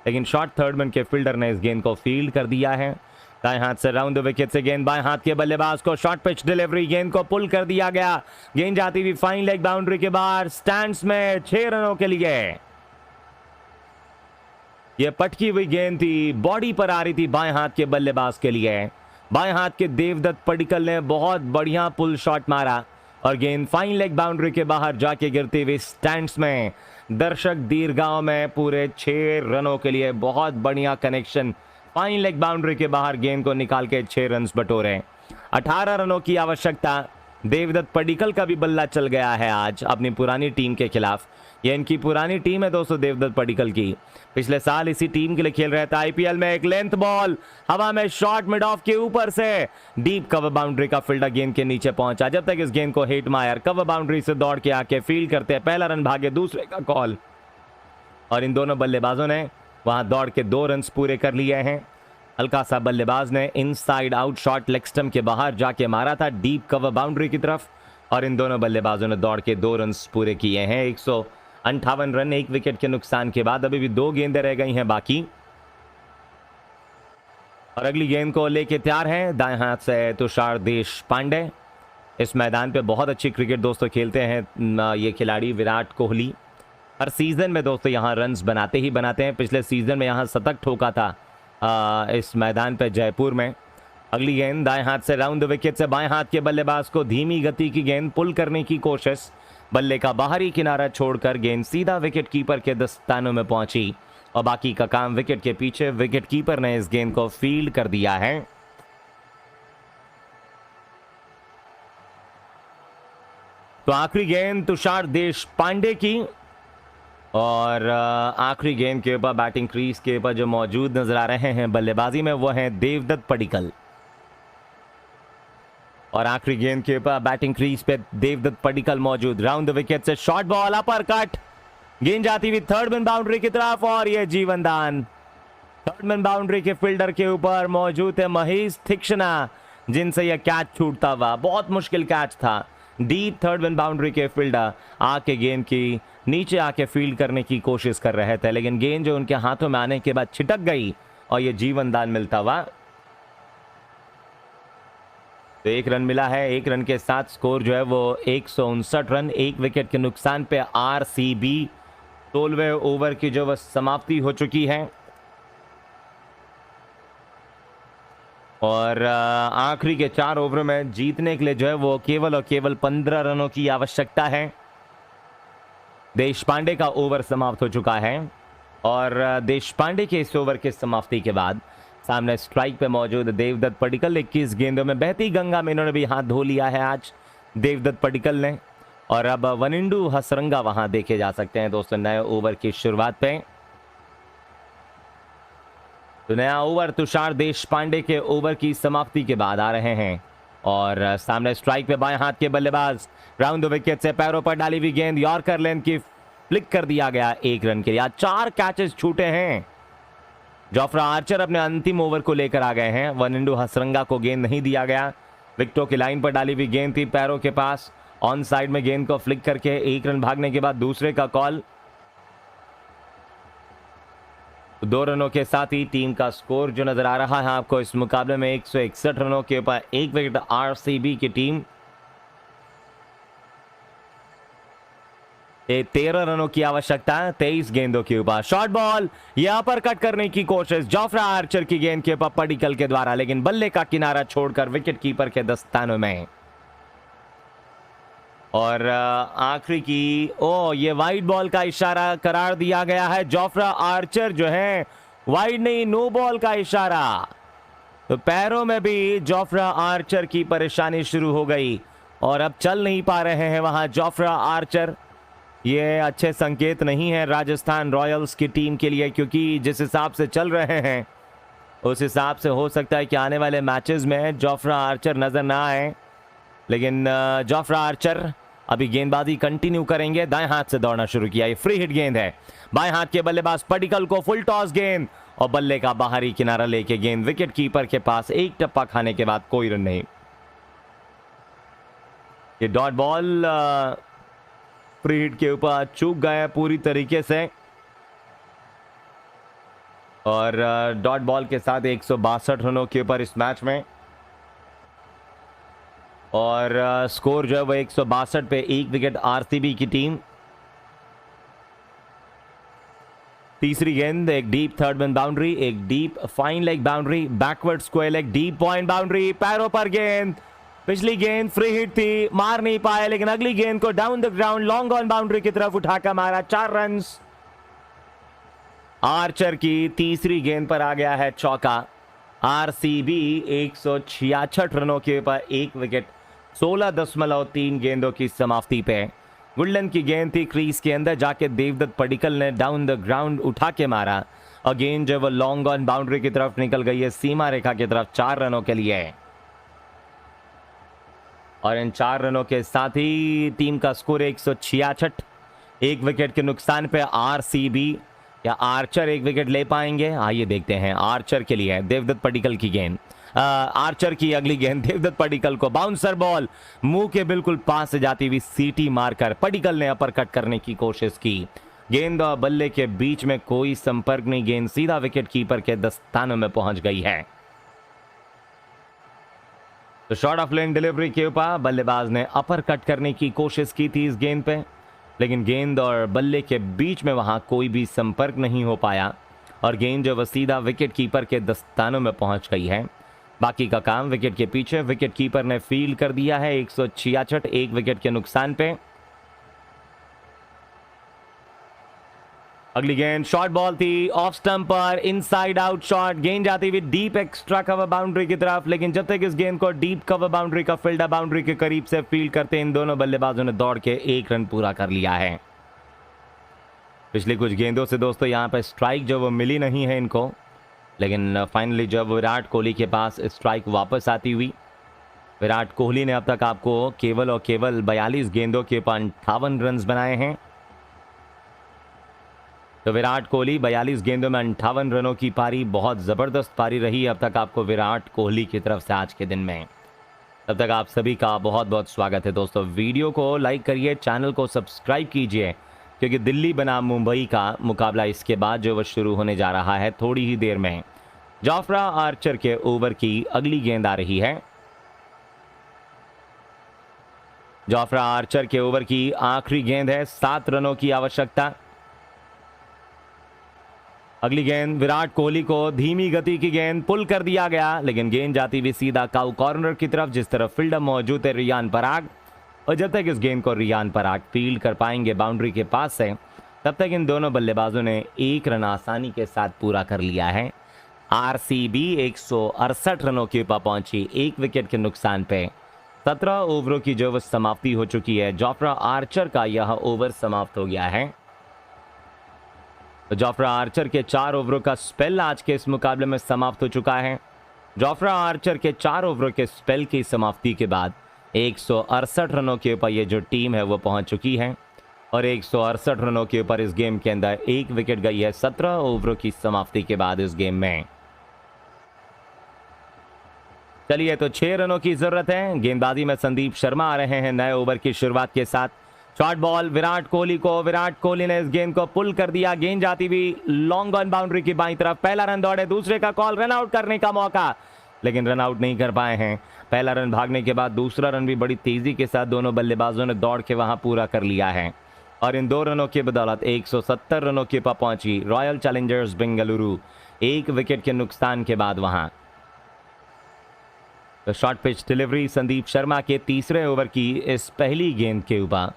लेकिन short third man के fielder ने इस गेंद को फील्ड कर दिया है। दाएं हाथ से राउंड द विकेट से गेंद बाएं हाथ के बल्लेबाज को शॉर्ट पिच डिलीवरी, गेंद को पुल कर दिया गया। गेंद जाती हुई फाइन लेग बाउंड्री के बाहर, स्टैंड्स में 6 रनों के लिए। यह पटकी हुई गेंद थी, बॉडी पर आ रही थी बाएं हाथ के बल्लेबाज के लिए। बाएं हाथ के देवदत्त पडिक्कल ने बहुत बढ़िया पुल शॉट मारा और गेंद फाइन लेग बाउंड्री के बाहर जाके गिरती हुई स्टैंड्स में। दर्शक दीर्घाओं में पूरे 6 रनों के लिए बहुत बढ़िया कनेक्शन, फाइन लेग बाउंड्री के बाहर गेंद को निकाल के 6 रन बटोरे। 18 रनों की आवश्यकता। देवदत्त पडिक्कल का भी बल्ला चल गया है आज अपनी पुरानी टीम के खिलाफ। ये इनकी पुरानी टीम है दोस्तों देवदत्त पडिक्कल की, पिछले साल इसी टीम के लिए खेल रहे थे। आईपीएल में एक लेंथ बॉल हवा में शॉर्ट मिड ऑफ के ऊपर से डीप कवर बाउंड्री का फील्डर गेंद के नीचे पहुंचा। जब तक इस गेंद को हिट मायर कवर बाउंड्री से दौड़ के आके फील्ड करते हैं, पहला रन भागे, दूसरे का कॉल, और इन दोनों बल्लेबाजों ने वहां दौड़ के 2 रन पूरे कर लिए हैं। हल्का सा बल्लेबाज ने inside out shot leg stump के बाहर जाके मारा था डीप कवर बाउंड्री की तरफ, और इन दोनों बल्लेबाजों ने दौड़ के 2 रन पूरे किए हैं। 158 रन 1 विकेट के नुकसान के बाद। अभी भी 2 गेंदें रह गई हैं बाकी, और अगली गेंद को लेके तैयार हैं दाएं हाथ से तुषार देशपांडे। इस मैदान पे बहुत अच्छी क्रिकेट दोस्तों खेलते हैं ये खिलाड़ी विराट कोहली। हर सीजन में दोस्तों यहाँ रन्स बनाते ही बनाते हैं। पिछले सीजन में यहाँ शतक ठोका था इस मैदान पे जयपुर में। अगली गेंद दाएं हाथ से राउंड द विकेट से बाएं हाथ के बल्लेबाज को धीमी गति की गेंद पुल करने की कोशिश, बल्ले का बाहरी किनारा छोड़कर गेंद सीधा विकेट कीपर के दस्तानों में पहुंची, और बाकी का काम विकेट के पीछे। विकेट कीपर ने इस गेंद को फील्ड कर दिया है। तो आखिरी गेंद तुषार देशपांडे की, और आखिरी गेंद के ऊपर बैटिंग क्रीज के ऊपर जो मौजूद नजर आ रहे हैं बल्लेबाजी में वो है देवदत्त पडिक्कल, और आखिरी गेंद के ऊपर बैटिंग क्रीज पे देवदत्त पडिक्कल मौजूद। राउंड द विकेट से शॉर्ट बॉल अपर कट, गेंद जाती हुई थर्ड मैन बाउंड्री की तरफ, और ये जीवन दान। थर्ड मैन बाउंड्री के फील्डर के ऊपर मौजूद है महेश तीक्ष्णा, जिनसे यह कैच छूटता हुआ, बहुत मुश्किल कैच था। डीप थर्ड मैन बाउंड्री के फील्डर आके गेंद की नीचे आके फील्ड करने की कोशिश कर रहे थे, लेकिन गेंद जो उनके हाथों में आने के बाद छिटक गई और ये जीवन दान मिलता हुआ। तो 1 रन मिला है। 1 रन के साथ स्कोर जो है वो 159 रन, 1 विकेट के नुकसान पे आरसीबी। 16वें ओवर की जो वह समाप्ति हो चुकी है, और आखिरी के 4 ओवर में जीतने के लिए जो है वो केवल और केवल 15 रनों की आवश्यकता है। देशपांडे का ओवर समाप्त हो चुका है, और देशपांडे के इस ओवर के समाप्ति के बाद सामने स्ट्राइक पे मौजूद देवदत्त पडिक्कल। 21 गेंदों में बहती गंगा में इन्होंने भी हाथ धो लिया है आज देवदत्त पडिक्कल ने, और अब वनिंडू हसरंगा वहां देखे जा सकते हैं दोस्तों नए ओवर की शुरुआत पे। तो नया ओवर तुषार देशपांडे के ओवर की समाप्ति के बाद आ रहे हैं, और सामने स्ट्राइक पे बाएं हाथ के बल्लेबाज। राउंड द विकेट से पैरों पर डाली हुई गेंद यॉर्कर लेंथ की फ्लिक कर दिया गया 1 रन के लिए। 4 कैचेस छूटे हैं। जोफ्रा आर्चर अपने अंतिम ओवर को लेकर आ गए हैं। वनिंडू हसरंगा को गेंद नहीं दिया गया। विकेटों की लाइन पर डाली हुई गेंद थी पैरों के पास, ऑन साइड में गेंद को फ्लिक करके 1 रन भागने के बाद दूसरे का कॉल। 2 रनों के साथ ही टीम का स्कोर जो नजर आ रहा है आपको इस मुकाबले में 161 रनों के ऊपर 1 विकेट आरसीबी की टीम। 13 रनों की आवश्यकता है 23 गेंदों के ऊपर। शॉर्ट बॉल, यहां पर कट करने की कोशिश जोफ्रा आर्चर की गेंद के ऊपर पडिक्कल के द्वारा, लेकिन बल्ले का किनारा छोड़कर विकेट कीपर के दस्तानों में। और आखिरी की ये वाइड बॉल का इशारा करार दिया गया है। जोफ्रा आर्चर जो है वाइड नहीं, नो बॉल का इशारा। तो पैरों में भी जोफ्रा आर्चर की परेशानी शुरू हो गई, और अब चल नहीं पा रहे हैं वहां जोफ्रा आर्चर। ये अच्छे संकेत नहीं है राजस्थान रॉयल्स की टीम के लिए, क्योंकि जिस हिसाब से चल रहे हैं उस हिसाब से हो सकता है कि आने वाले मैचेस में जोफ्रा आर्चर नजर ना आए। लेकिन जोफ्रा आर्चर अभी गेंदबाजी कंटिन्यू करेंगे। दाएं हाथ से दौड़ना शुरू किया, ये फ्री हिट गेंद है। बाएं हाथ के बल्लेबाज पडिक्कल को फुल टॉस गेंद, और बल्ले का बाहरी किनारा लेके गेंद विकेट कीपर के पास। 1 टप्पा खाने के बाद कोई रन नहीं। ये डॉट बॉल फ्री हिट के ऊपर चूक गया पूरी तरीके से। और डॉट बॉल के साथ 162 रनों के ऊपर इस मैच में, और स्कोर जो है वो 162 पे, 1 विकेट आरसीबी की टीम। तीसरी गेंद, एक डीप थर्ड मैन बाउंड्री, एक deep fine leg boundary, backward square leg, deep point boundary, पैरों पर गेंद। पिछली गेंद फ्री हिट थी, मार नहीं पाए, लेकिन अगली गेंद को down the ground long on boundary की तरफ उठाकर मारा, 4 रन। आर्चर की तीसरी गेंद पर आ गया है चौका। आरसीबी 166 रनों के ऊपर 1 विकेट, 16.3 गेंदों की समाप्ति पे। गुल्डन की गेंद थी, क्रीज के अंदर जाके देवदत्त पडिक्कल ने डाउन द ग्राउंड उठा के मारा, और गेंद जो वो लॉन्ग ऑन बाउंड्री की तरफ निकल गई है, सीमा रेखा की तरफ, 4 रनों के लिए। और इन 4 रनों के साथ ही टीम का स्कोर 166, 1 विकेट के नुकसान पे आरसीबी। या आर्चर 1 विकेट ले पाएंगे, आइए देखते हैं। आर्चर के लिए देवदत्त पडिक्कल की गेंद, आर्चर की अगली गेंद देवदत्त पडिक्कल को, बाउंसर बॉल, मुंह के बिल्कुल पास से जाती हुई सीटी मारकर पडिक्कल ने अपर कट करने की कोशिश की। गेंद और बल्ले के बीच में कोई संपर्क नहीं, गेंद सीधा विकेट कीपर के दस्तानों में पहुंच गई है। तो शॉर्ट ऑफ लेन डिलीवरी के ऊपर बल्लेबाज ने अपर कट करने की कोशिश की थी इस गेंद पे, लेकिन गेंद और बल्ले के बीच में वहां कोई भी संपर्क नहीं हो पाया, और गेंद जो वह सीधा विकेट कीपर के दस्तानों में पहुंच गई है। बाकी का काम विकेट के पीछे, विकेट कीपर ने फील्ड कर दिया है। 166, 1 विकेट के नुकसान पे। अगली गेंद शॉर्ट बॉल थी, ऑफ स्टंप पर, इनसाइड आउट शॉट, गेंद जाती हुई डीप एक्स्ट्रा कवर बाउंड्री की तरफ, लेकिन जब तक इस गेंद को डीप कवर बाउंड्री का फील्डर बाउंड्री के करीब से फील्ड करते, इन दोनों बल्लेबाजों ने दौड़ के 1 रन पूरा कर लिया है। पिछली कुछ गेंदों से दोस्तों यहां पर स्ट्राइक जो वो मिली नहीं है इनको, लेकिन फाइनली जब विराट कोहली के पास स्ट्राइक वापस आती हुई, विराट कोहली ने अब तक आपको केवल और केवल 42 गेंदों के ऊपर 58 रन बनाए हैं। तो विराट कोहली 42 गेंदों में 58 रनों की पारी, बहुत ज़बरदस्त पारी रही अब तक आपको विराट कोहली की तरफ से आज के दिन में। तब तक आप सभी का बहुत बहुत स्वागत है दोस्तों। वीडियो को लाइक करिए, चैनल को सब्सक्राइब कीजिए, क्योंकि दिल्ली बनाम मुंबई का मुकाबला इसके बाद जो वह शुरू होने जा रहा है थोड़ी ही देर में। जोफ्रा आर्चर के ओवर की अगली गेंद आ रही है। जोफ्रा आर्चर के ओवर की आखिरी गेंद है, 7 रनों की आवश्यकता। अगली गेंद विराट कोहली को, धीमी गति की गेंद, पुल कर दिया गया, लेकिन गेंद जाती हुई सीधा काउ कॉर्नर की तरफ, जिस तरफ फील्डर मौजूद है रियान पराग। और जब तक इस गेंद को रियान पराग फील्ड कर पाएंगे बाउंड्री के पास से, तब तक इन दोनों बल्लेबाजों ने 1 रन आसानी के साथ पूरा कर लिया है। आरसीबी 168 रनों के ऊपर पहुंची, 1 विकेट के नुकसान पे। 17 ओवरों की जो समाप्ति हो चुकी है। जोफ्रा आर्चर का यह ओवर समाप्त हो गया है। जोफ्रा आर्चर के 4 ओवरों का स्पेल आज के इस मुकाबले में समाप्त हो चुका है। जोफ्रा आर्चर के 4 ओवरों के स्पेल की समाप्ति के बाद 168 रनों के ऊपर ये जो टीम है वो पहुंच चुकी है, और 168 रनों के ऊपर इस गेम के अंदर 1 विकेट गई है 17 ओवरों की समाप्ति के बाद इस गेम में। चलिए, तो 6 रनों की जरूरत है। गेंदबाजी में संदीप शर्मा आ रहे हैं नए ओवर की शुरुआत के साथ। शॉर्ट बॉल विराट कोहली को, विराट कोहली ने इस गेंद को पुल कर दिया, गेंद जाती हुई लॉन्ग ऑन बाउंड्री की बाईं तरफ। पहला रन दौड़े, दूसरे का कॉल, रन आउट करने का मौका, लेकिन रन आउट नहीं कर पाए हैं। पहला रन भागने के बाद दूसरा रन भी बड़ी तेजी के साथ दोनों बल्लेबाजों ने दौड़ के वहां पूरा कर लिया है, और इन 2 रनों की बदौलत 170 रनों के पास पहुंची रॉयल चैलेंजर्स बेंगलुरु, 1 विकेट के नुकसान के बाद वहां। तो short pitch delivery Sandeep Sharma के तीसरे ओवर की इस पहली गेंद के ऊपर,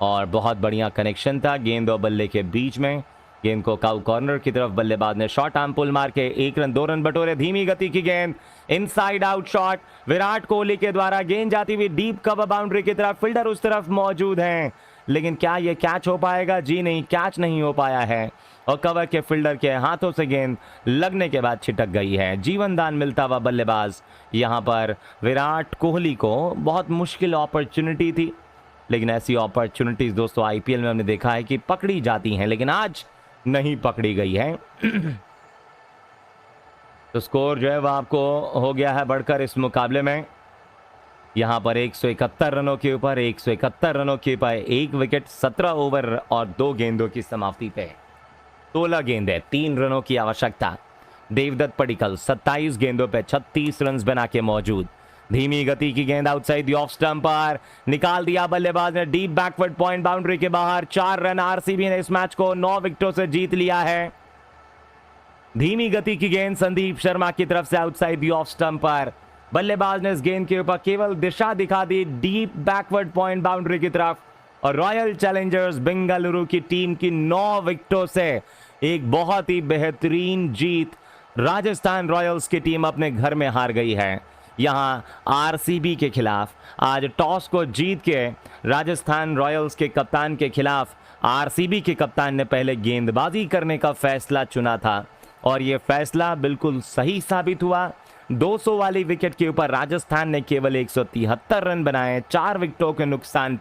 और बहुत बढ़िया कनेक्शन था गेंद और बल्ले के बीच में। गेंद को काउ कॉर्नर की तरफ बल्लेबाज ने शॉर्ट आर्म पुल मार के 1 रन 2 रन बटोरे। धीमी गति की गेंद, inside out shot Virat Kohli के द्वारा, गेंद जाती हुई डीप कवर बाउंड्री की तरफ, फील्डर उस तरफ मौजूद हैं, लेकिन क्या यह कैच हो पाएगा? जी नहीं, कैच नहीं हो पाया है, और कवर के फील्डर के हाथों से गेंद लगने के बाद छिटक गई है। जीवन दान मिलता हुआ बल्लेबाज यहां पर विराट कोहली को। बहुत मुश्किल अपॉर्चुनिटी थी, लेकिन ऐसी अपॉर्चुनिटीज दोस्तों आईपीएल में हमने देखा है कि पकड़ी जाती हैं, लेकिन आज नहीं पकड़ी गई है। तो स्कोर जो है वह आपको हो गया है बढ़कर इस मुकाबले में। यहां पर 171 रनों के ऊपर 171 रनों के ऊपर 1 विकेट, 17 ओवर और 2 गेंदों की समाप्ति पे 16 गेंदें, 3 रनों की आवश्यकता। देवदत्त पडिक्कल 27 गेंदों पे 36 रन बना के मौजूद। धीमी गति की गेंद आउटसाइड द ऑफ स्टंप पर निकाल दिया बल्लेबाज ने, डीप बैकवर्ड पॉइंट बाउंड्री के बाहर। 4 रन। आरसीबी ने इस मैच को 9 विकेटों से जीत लिया है। धीमी गति की गेंद संदीप शर्मा की तरफ से आउटसाइड द ऑफ स्टंप पर। बल्लेबाज ने इस गेंद के ऊपर केवल दिशा दिखा दी डीप बैकवर्ड पॉइंट बाउंड्री की तरफ, और रॉयल चैलेंजर्स बेंगलुरु की टीम की 9 विकेटों से एक बहुत ही बेहतरीन जीत। राजस्थान रॉयल्स की टीम अपने घर में हार गई है। यहां आरसीबी के खिलाफ आज टॉस को जीत के राजस्थान रॉयल्स के कप्तान के खिलाफ आरसीबी के कप्तान ने पहले गेंदबाजी करने का फैसला चुना था, और यह फैसला बिल्कुल सही साबित हुआ। 200 वाली विकेट के ऊपर राजस्थान ने केवल 173 रन बनाए 4 विकेटों के नुकसान पे।